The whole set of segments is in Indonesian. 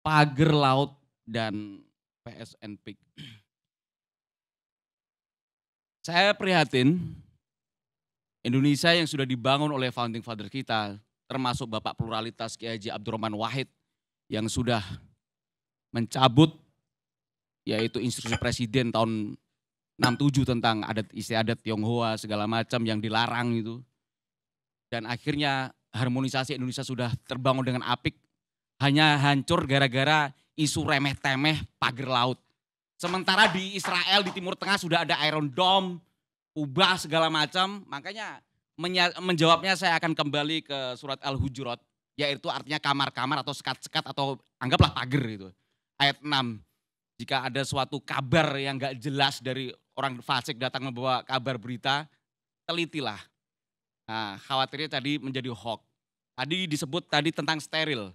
Pagar Laut dan PSN Peak. Saya prihatin Indonesia yang sudah dibangun oleh founding father kita, termasuk Bapak Pluralitas Kiai Haji Abdurrahman Wahid yang sudah mencabut yaitu instruksi presiden tahun 67 tentang adat istiadat Tionghoa segala macam yang dilarang itu. Dan akhirnya harmonisasi Indonesia sudah terbangun dengan apik, hanya hancur gara-gara isu remeh-temeh pagar laut. Sementara di Israel, di Timur Tengah sudah ada Iron Dome, ubah segala macam. Makanya menjawabnya saya akan kembali ke surat Al-Hujurat, yaitu artinya kamar-kamar atau sekat-sekat atau anggaplah pagar itu. Ayat 6, jika ada suatu kabar yang gak jelas dari orang fasik datang membawa kabar berita, telitilah. Nah, khawatirnya tadi menjadi hoax. Tadi disebut tadi tentang steril.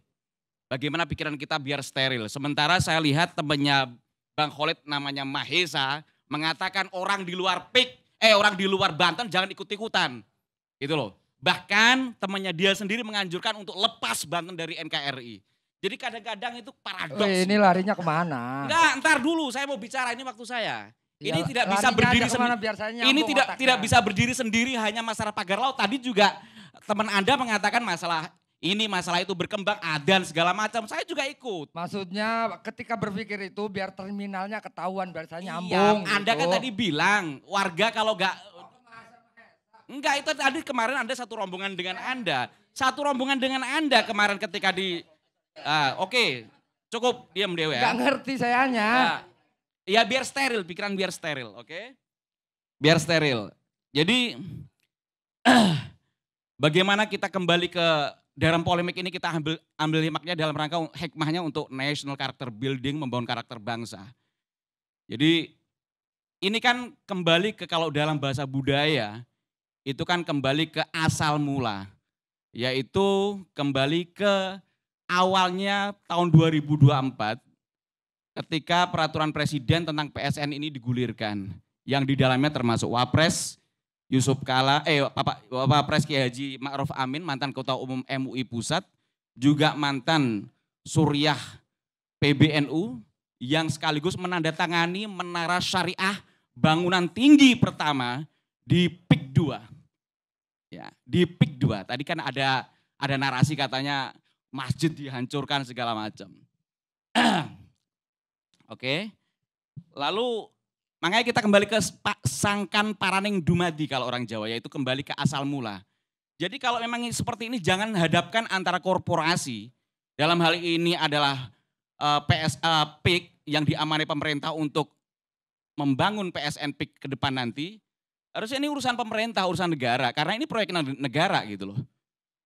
Bagaimana pikiran kita biar steril. Sementara saya lihat temannya Bang Khalid namanya Mahesa mengatakan orang di luar orang di luar Banten jangan ikut-ikutan. Gitu loh. Bahkan temannya dia sendiri menganjurkan untuk lepas Banten dari NKRI. Jadi kadang-kadang itu paradoks. Ini larinya kemana? Enggak, ntar dulu saya mau bicara, ini waktu saya. Ini tidak bisa berdiri sendiri. Ini tidak bisa berdiri sendiri hanya masalah pagar laut. Tadi juga teman Anda mengatakan masalah itu berkembang adan segala macam. Saya juga ikut. Maksudnya ketika berpikir itu biar terminalnya ketahuan biar saya nyambung. Iya, Anda kan tadi bilang warga kalau enggak itu tadi kemarin Anda satu rombongan dengan Anda. Satu rombongan dengan Anda kemarin ketika di oke, cukup diam Dewa ya. Enggak ngerti sayanya. Ya biar steril, pikiran biar steril, oke? Biar steril. Jadi bagaimana kita kembali ke dalam polemik ini kita ambil hikmahnya dalam rangka hikmahnya untuk national character building, membangun karakter bangsa. Jadi ini kan kembali ke kalau dalam bahasa budaya itu kan kembali ke asal mula. Yaitu kembali ke awalnya tahun 2024 ketika peraturan presiden tentang PSN ini digulirkan. Yang di dalamnya termasuk Wapres, Yusuf Kala, Wapres Kiai Haji Ma'ruf Amin, mantan Ketua Umum MUI Pusat, juga mantan Suriah PBNU, yang sekaligus menandatangani menara syariah bangunan tinggi pertama di PIK 2. Ya, di PIK 2. Tadi kan ada narasi katanya masjid dihancurkan segala macam. Oke. Lalu makanya kita kembali ke sangkan paraning dumadi kalau orang Jawa, yaitu kembali ke asal mula. Jadi kalau memang seperti ini jangan hadapkan antara korporasi, dalam hal ini adalah PIK yang diamanai pemerintah untuk membangun PSN PIK ke depan nanti. Harusnya ini urusan pemerintah, urusan negara, karena ini proyek negara gitu loh.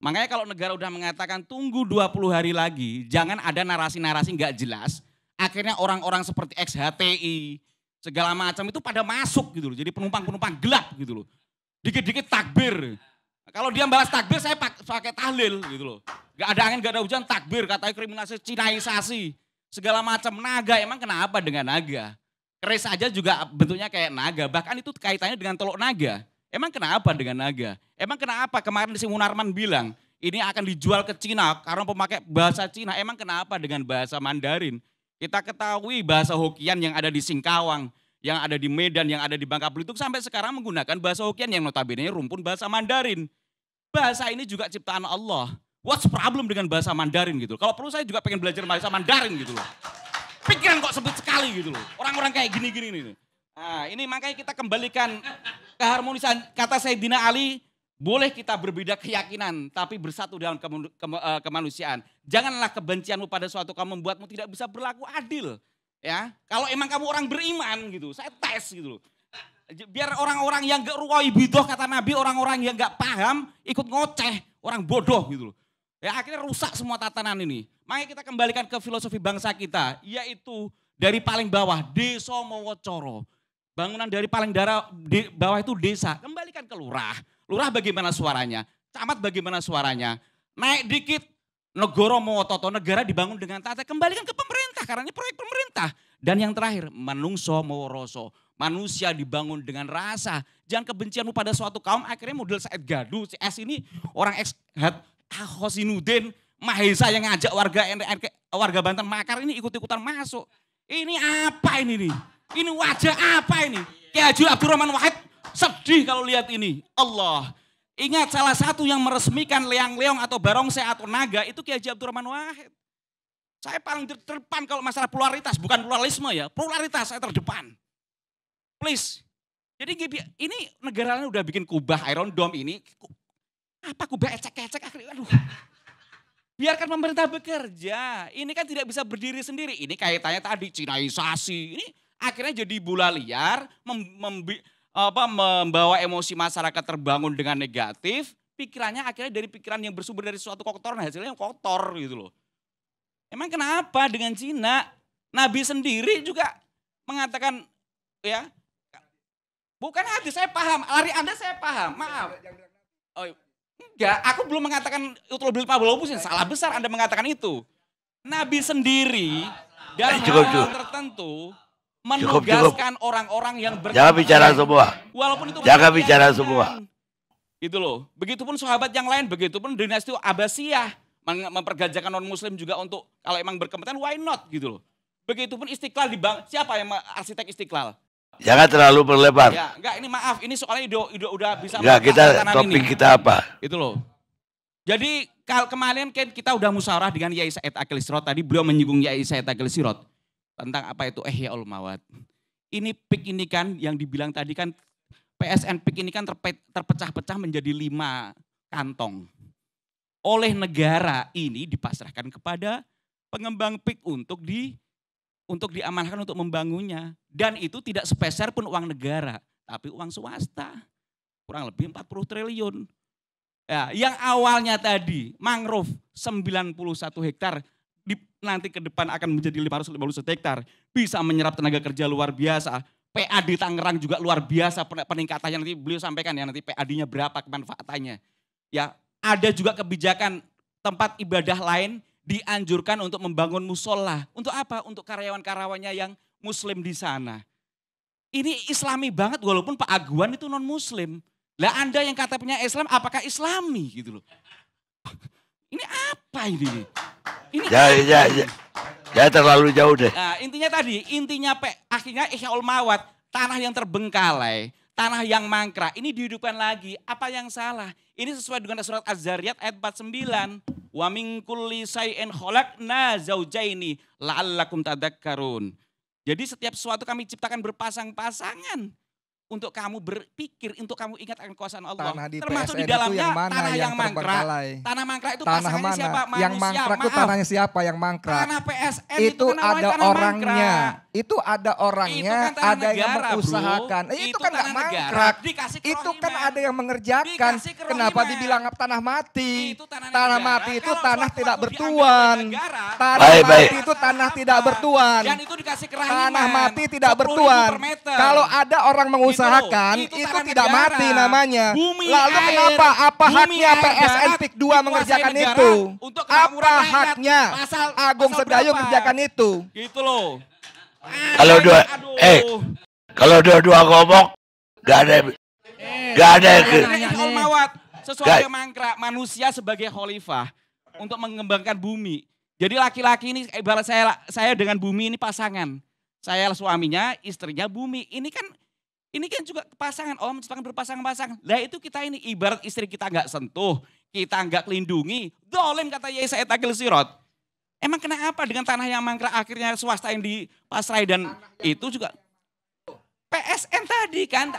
Makanya kalau negara udah mengatakan tunggu 20 hari lagi, jangan ada narasi-narasi nggak jelas. Akhirnya orang-orang seperti XHTI, segala macam itu pada masuk gitu loh. Jadi penumpang-penumpang gelap gitu loh. Dikit-dikit takbir. Kalau dia balas takbir saya pakai tahlil gitu loh. Gak ada angin, gak ada hujan, takbir. Katanya kriminalisasi, Cinaisasi. Segala macam naga, emang kenapa dengan naga? Keris aja juga bentuknya kayak naga. Bahkan itu kaitannya dengan teluk naga. Emang kenapa dengan naga? Emang kenapa kemarin si Munarman bilang ini akan dijual ke Cina karena pemakai bahasa Cina. Emang kenapa dengan bahasa Mandarin? Kita ketahui bahasa Hokian yang ada di Singkawang, yang ada di Medan, yang ada di Bangka Belitung sampai sekarang menggunakan bahasa Hokian yang notabene rumpun bahasa Mandarin. Bahasa ini juga ciptaan Allah. What's problem dengan bahasa Mandarin gitu? Kalau perlu saya juga pengen belajar bahasa Mandarin gitu loh. Pikiran kok sempit sekali gitu loh. Orang-orang kayak gini-gini nih. Nah, ini makanya kita kembalikan keharmonisan. Kata Sayyidina Ali, boleh kita berbeda keyakinan, tapi bersatu dalam kemanusiaan. Janganlah kebencianmu pada suatu kaum membuatmu tidak bisa berlaku adil. Ya, kalau emang kamu orang beriman gitu, saya tes gitu loh. Biar orang-orang yang gak ruwai bidoh kata Nabi, orang-orang yang gak paham ikut ngoceh, orang bodoh gitu loh. Ya akhirnya rusak semua tatanan ini. Makanya kita kembalikan ke filosofi bangsa kita, yaitu dari paling bawah, Deso Mowocoro. Bangunan dari paling bawah itu desa, kembalikan ke lurah. Lurah bagaimana suaranya, camat bagaimana suaranya, naik dikit, negara Mowototo, negara dibangun dengan tata, kembalikan ke pemerintah karena ini proyek pemerintah. Dan yang terakhir, manungso moworoso, manusia dibangun dengan rasa. Jangan kebencianmu pada suatu kaum, akhirnya model Said Gadu, si S ini orang ex Hosinuddin, Mahesa yang ngajak warga Banten makar ini ikut-ikutan masuk. Ini apa ini nih? Ini wajah apa ini? Kiai Haji Abdurrahman Wahid sedih kalau lihat ini. Allah. Ingat salah satu yang meresmikan leong-leong atau barongsai atau naga itu Kiai Haji Abdurrahman Wahid. Saya paling terdepan kalau masalah pluralitas, bukan pluralisme ya. Pluralitas saya terdepan. Please. Jadi ini negara lain udah bikin kubah Iron Dome ini. Apa kubah ecek-ecek akhirnya, aduh. Biarkan pemerintah bekerja. Ini kan tidak bisa berdiri sendiri. Ini kaitannya tadi Cinaisasi. Ini akhirnya jadi bola liar, membawa emosi masyarakat terbangun dengan negatif. Pikirannya akhirnya dari pikiran yang bersumber dari suatu kotoran, hasilnya yang kotor gitu loh. Emang kenapa dengan Cina? Nabi sendiri juga mengatakan ya, bukan hadis, saya paham. Lari Anda saya paham, maaf. Oh, enggak, aku belum mengatakan utul bil Pablopusin, salah besar Anda mengatakan itu. Nabi sendiri dalam hal tertentu menugaskan orang-orang yang jangan bicara semua. Walaupun itu jangan bicara semua. Itu loh. Begitupun sahabat yang lain, begitupun dinasti Abbasiyah mempergajakan non muslim juga untuk kalau emang berkompeten why not gitu loh. Begitupun Istiqlal siapa yang arsitek Istiqlal? Jangan terlalu berlebar. Ya, enggak, ini maaf, ini soalnya udah bisa. Enggak, topik kita apa? Itu loh. Jadi kemarin kan kita udah musyawarah dengan Yai Said Akil Sirot, tadi beliau menyinggung Yai Said Akil Sirot tentang apa itu Ihya Ulmawat. Ini PIK ini kan yang dibilang tadi kan PSN PIK ini kan terpecah-pecah menjadi 5 kantong. Oleh negara ini dipasrahkan kepada pengembang PIK untuk diamanahkan untuk membangunnya. Dan itu tidak sepeser pun uang negara, tapi uang swasta. Kurang lebih 40 triliun. Ya, yang awalnya tadi mangrove 91 hektar, nanti ke depan akan menjadi 551 hektar. Bisa menyerap tenaga kerja luar biasa. PAD Tangerang juga luar biasa peningkatannya, nanti beliau sampaikan ya nanti PAD-nya berapa kemanfaatannya. Ya, ada juga kebijakan tempat ibadah lain dianjurkan untuk membangun musola. Untuk apa? Untuk karyawan-karyawannya yang muslim di sana. Ini islami banget walaupun Pak Aguan itu non muslim. Lah Anda yang katanya Islam apakah islami gitu loh. Ini apa ini? Ini ya terlalu jauh deh. Nah, intinya akhirnya Ihya Ulmawat, tanah yang terbengkalai, tanah yang mangkrak, ini dihidupkan lagi. Apa yang salah? Ini sesuai dengan surat Az-Zariyat ayat 49. Wa min kulli syai'in khalaqna zaujaini la'allakum tadhakkarun. Jadi setiap sesuatu kami ciptakan berpasang-pasangan. Untuk kamu berpikir, untuk kamu ingat akan kuasa Allah. Termasuk di dalamnya tanah yang mangkrak. Tanah mangkrak itu pasangannya siapa? Manusia. Yang mangkrak itu tanahnya siapa yang mangkrak? Tanah PSN itu kan ada orangnya. Mangkrak. Itu ada orangnya, itu kan ada yang mengusahakan. Itu kan nggak mangkrak. Itu kan ada yang mengerjakan. Kenapa dibilang tanah mati? Tanah mati itu tanah tidak bertuan. Tanah mati itu tanah tidak bertuan. Dan itu dikasih kerahiman. Tanah mati tidak bertuan. Kalau ada orang mengusahakan, itu tidak mati namanya. Lalu kenapa? Apa haknya PSN PIK 2 mengerjakan itu? Apa haknya Agung Sedayu mengerjakan itu? Gitu loh. Kalau dua ngomong gak ada sesuatu yang mangkrak, manusia sebagai khalifah untuk mengembangkan bumi. Jadi laki-laki ini ibarat saya dengan bumi ini pasangan. Saya suaminya, istrinya bumi. Ini kan juga pasangan. Allah menciptakan berpasang-pasang. Lah itu kita ini ibarat istri kita nggak sentuh, kita nggak melindungi. Dolim kata Yai Said Akil Sirot. Emang kenapa dengan tanah yang mangkrak akhirnya swasta yang dipasrai dan itu juga PSN tadi kan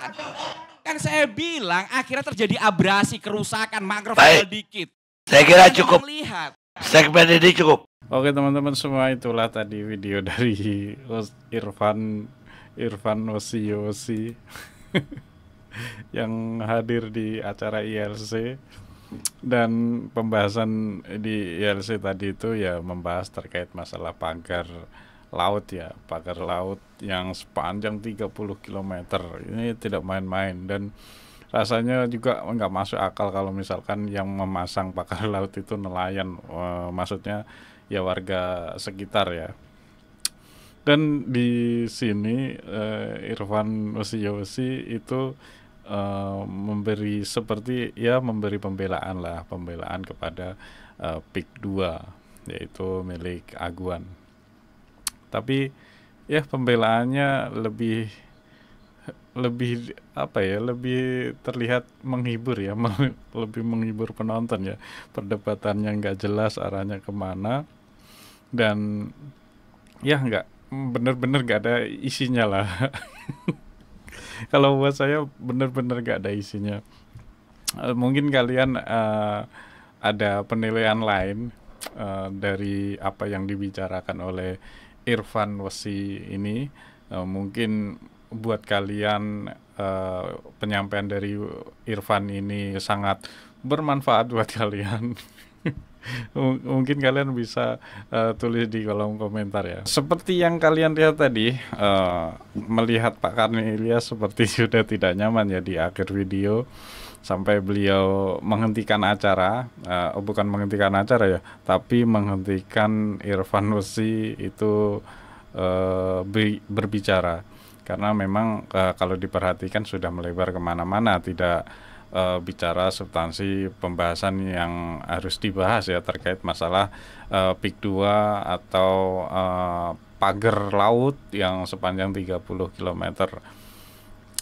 saya bilang akhirnya terjadi abrasi, kerusakan, mangrove dikit. Saya kira cukup. Segmen ini cukup. Oke teman-teman semua, itulah tadi video dari Irfan Osi yang hadir di acara ILC. Dan pembahasan di ILC tadi itu ya membahas terkait masalah pagar laut ya, pagar laut yang sepanjang 30 km. Ini tidak main-main dan rasanya juga nggak masuk akal kalau misalkan yang memasang pagar laut itu nelayan, maksudnya ya warga sekitar ya. Dan di sini Irfan Osi itu memberi pembelaan kepada PIK 2 yaitu milik Aguan. Tapi ya pembelaannya lebih apa ya, lebih terlihat menghibur ya, lebih menghibur penonton ya. Perdebatannya nggak jelas arahnya kemana, dan ya nggak bener-bener nggak ada isinya lah. Kalau buat saya bener-bener nggak ada isinya. Mungkin kalian ada penilaian lain dari apa yang dibicarakan oleh Irfan Wesi ini. Mungkin buat kalian penyampaian dari Irfan ini sangat bermanfaat buat kalian. Mungkin kalian bisa tulis di kolom komentar ya. Seperti yang kalian lihat tadi, melihat Pak Karni Ilyas seperti sudah tidak nyaman ya di akhir video, sampai beliau menghentikan acara, bukan menghentikan acara ya, tapi menghentikan Irfan Wesi itu berbicara. Karena memang kalau diperhatikan sudah melebar kemana-mana, tidak bicara substansi pembahasan yang harus dibahas ya, terkait masalah PIK 2 atau pagar laut yang sepanjang 30 km.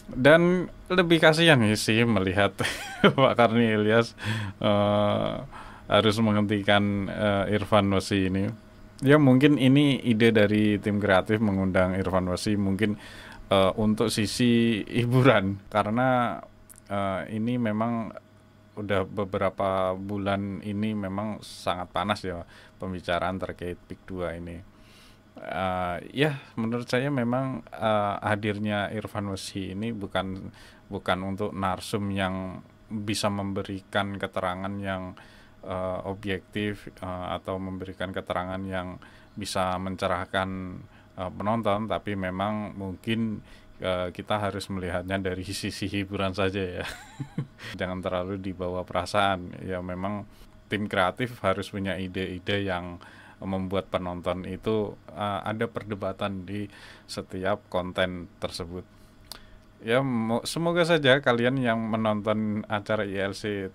Dan lebih kasihan sih melihat Pak Karni Ilyas harus menghentikan Irfan Wesi ini. Ya mungkin ini ide dari tim kreatif mengundang Irfan Wesi mungkin untuk sisi hiburan, karena ini memang udah beberapa bulan ini memang sangat panas ya pembicaraan terkait PIK 2 ini. Ya menurut saya memang hadirnya Irfan Wesi ini bukan untuk narsum yang bisa memberikan keterangan yang objektif atau memberikan keterangan yang bisa mencerahkan penonton, tapi memang mungkin kita harus melihatnya dari sisi hiburan saja ya. Jangan terlalu dibawa perasaan ya. Memang tim kreatif harus punya ide-ide yang membuat penonton itu ada perdebatan di setiap konten tersebut ya. Semoga saja kalian yang menonton acara ILC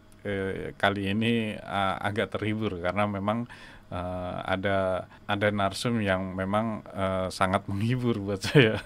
kali ini agak terhibur, karena memang ada narsum yang memang sangat menghibur buat saya.